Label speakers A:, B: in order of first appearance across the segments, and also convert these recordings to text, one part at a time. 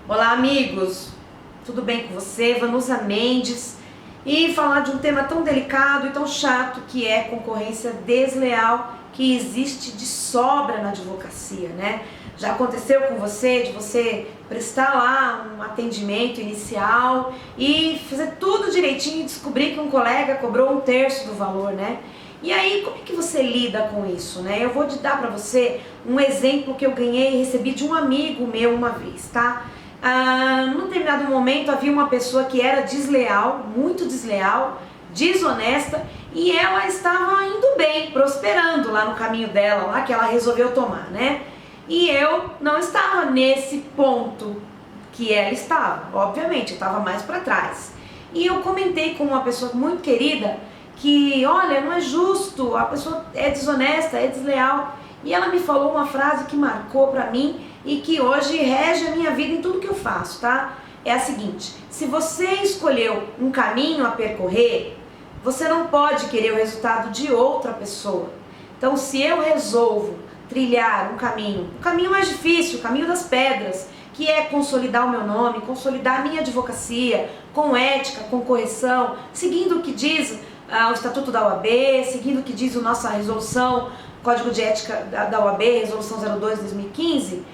A: Olá, amigos, tudo bem com você? Vanusa Mendes, e falar de um tema tão delicado e tão chato que é concorrência desleal, que existe de sobra na advocacia, né? Já aconteceu com você de você prestar lá um atendimento inicial e fazer tudo direitinho e descobrir que um colega cobrou 1/3 do valor, né? E aí, como é que você lida com isso, né? Eu vou dar para você um exemplo que eu ganhei e recebi de um amigo meu uma vez, tá? Num determinado momento havia uma pessoa que era desleal, muito desleal, desonesta, e ela estava indo bem, prosperando lá no caminho dela, lá que ela resolveu tomar, né? E eu não estava nesse ponto que ela estava, obviamente, eu estava mais para trás. E eu comentei com uma pessoa muito querida que, olha, não é justo, a pessoa é desonesta, é desleal. E ela me falou uma frase que marcou para mim e que hoje rege a minha vida em tudo que eu faço, tá? É a seguinte: se você escolheu um caminho a percorrer, você não pode querer o resultado de outra pessoa. Então, se eu resolvo trilhar um caminho, o caminho mais difícil, o caminho das pedras, que é consolidar o meu nome, consolidar a minha advocacia, com ética, com correção, seguindo o que diz o Estatuto da OAB, seguindo o que diz a nossa resolução, Código de Ética da OAB, Resolução 02/2015,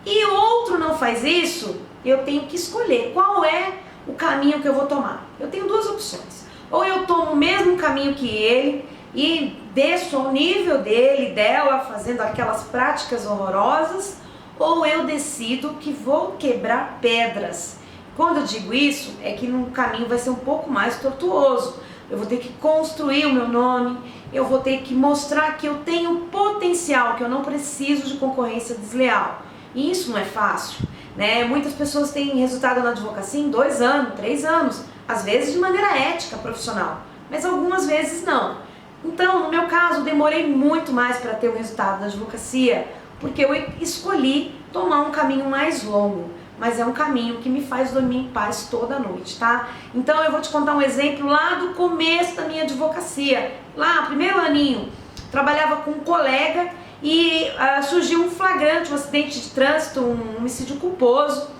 A: e o outro não faz isso, eu tenho que escolher qual é o caminho que eu vou tomar. Eu tenho duas opções: ou eu tomo o mesmo caminho que ele e desço ao nível dele, dela, fazendo aquelas práticas horrorosas, ou eu decido que vou quebrar pedras. Quando eu digo isso, é que no caminho vai ser um pouco mais tortuoso. Eu vou ter que construir o meu nome, eu vou ter que mostrar que eu tenho potencial, que eu não preciso de concorrência desleal. E isso não é fácil, né? Muitas pessoas têm resultado na advocacia em 2 anos, 3 anos, às vezes de maneira ética, profissional, mas algumas vezes não. Então, no meu caso, demorei muito mais para ter o resultado da advocacia, porque eu escolhi tomar um caminho mais longo, mas é um caminho que me faz dormir em paz toda noite, tá? Então eu vou te contar um exemplo lá do começo da minha advocacia. Lá, primeiro aninho, trabalhava com um colega e surgiu um flagrante, um acidente de trânsito, um homicídio culposo,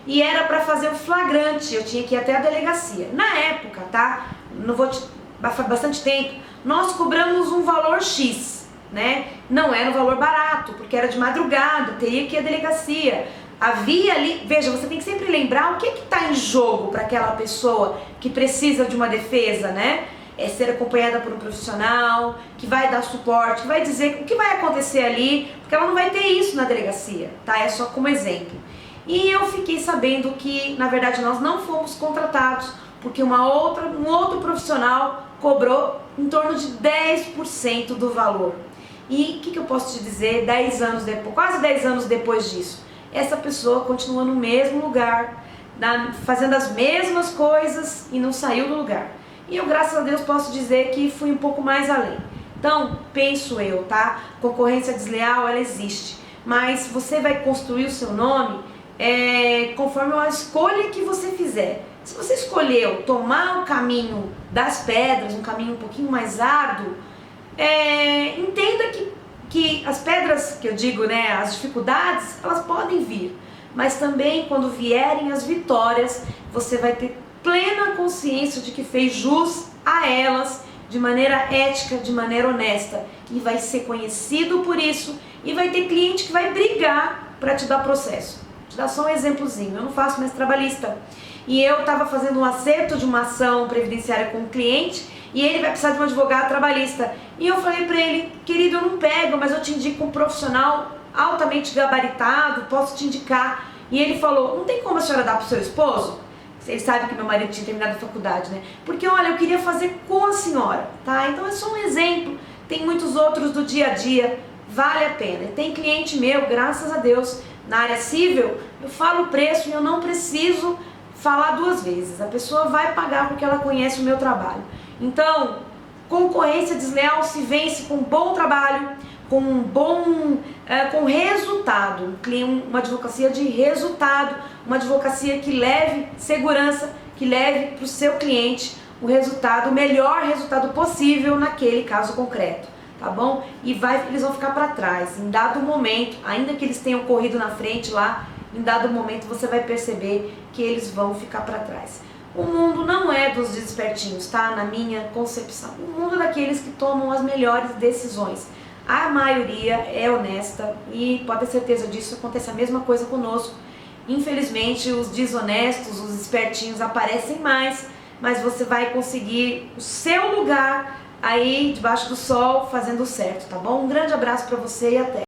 A: e era para fazer o flagrante, eu tinha que ir até a delegacia. Na época, tá? Não vou te... faz bastante tempo, nós cobramos um valor X, né? Não era um valor barato, porque era de madrugada, teria que ir à delegacia. Havia ali, veja, você tem que sempre lembrar o que está em jogo para aquela pessoa que precisa de uma defesa, né? É ser acompanhada por um profissional, que vai dar suporte, que vai dizer o que vai acontecer ali, porque ela não vai ter isso na delegacia, tá? É só como exemplo. E eu fiquei sabendo que, na verdade, nós não fomos contratados, porque um outro profissional cobrou em torno de 10% do valor. E o que eu posso te dizer 10 anos depois, quase 10 anos depois disso? Essa pessoa continua no mesmo lugar, fazendo as mesmas coisas e não saiu do lugar. E eu, graças a Deus, posso dizer que fui um pouco mais além. Então, penso eu, tá? Concorrência desleal, ela existe, mas você vai construir o seu nome conforme a escolha que você fizer. Se você escolheu tomar o caminho das pedras, um caminho um pouquinho mais árduo, entenda que as pedras, que eu digo, né, as dificuldades, elas podem vir, mas também quando vierem as vitórias, você vai ter plena consciência de que fez jus a elas de maneira ética, de maneira honesta, e vai ser conhecido por isso, e vai ter cliente que vai brigar para te dar processo. Vou te dar só um exemplozinho: eu não faço mais trabalhista, e eu estava fazendo um acerto de uma ação previdenciária com um cliente, e ele vai precisar de um advogado trabalhista. E eu falei para ele: querido, eu não pego, mas eu te indico um profissional altamente gabaritado, posso te indicar. E ele falou: não tem como a senhora dar para o seu esposo? Ele sabe que meu marido tinha terminado a faculdade, né? Porque, olha, eu queria fazer com a senhora, tá? Então é só um exemplo, tem muitos outros do dia a dia, vale a pena. E tem cliente meu, graças a Deus, na área civil, eu falo o preço e eu não preciso falar 2 vezes. A pessoa vai pagar porque ela conhece o meu trabalho. Então, concorrência desleal se vence com bom trabalho, com resultado, uma advocacia de resultado, uma advocacia que leve segurança, que leve para o seu cliente o resultado, o melhor resultado possível naquele caso concreto, tá bom? E eles vão ficar para trás, em dado momento, ainda que eles tenham corrido na frente lá, em dado momento você vai perceber que eles vão ficar para trás. O mundo não é dos despertinhos, tá? Na minha concepção. O mundo é daqueles que tomam as melhores decisões. A maioria é honesta e pode ter certeza disso, acontece a mesma coisa conosco. Infelizmente, os desonestos, os espertinhos aparecem mais, mas você vai conseguir o seu lugar aí debaixo do sol fazendo certo, tá bom? Um grande abraço para você e até!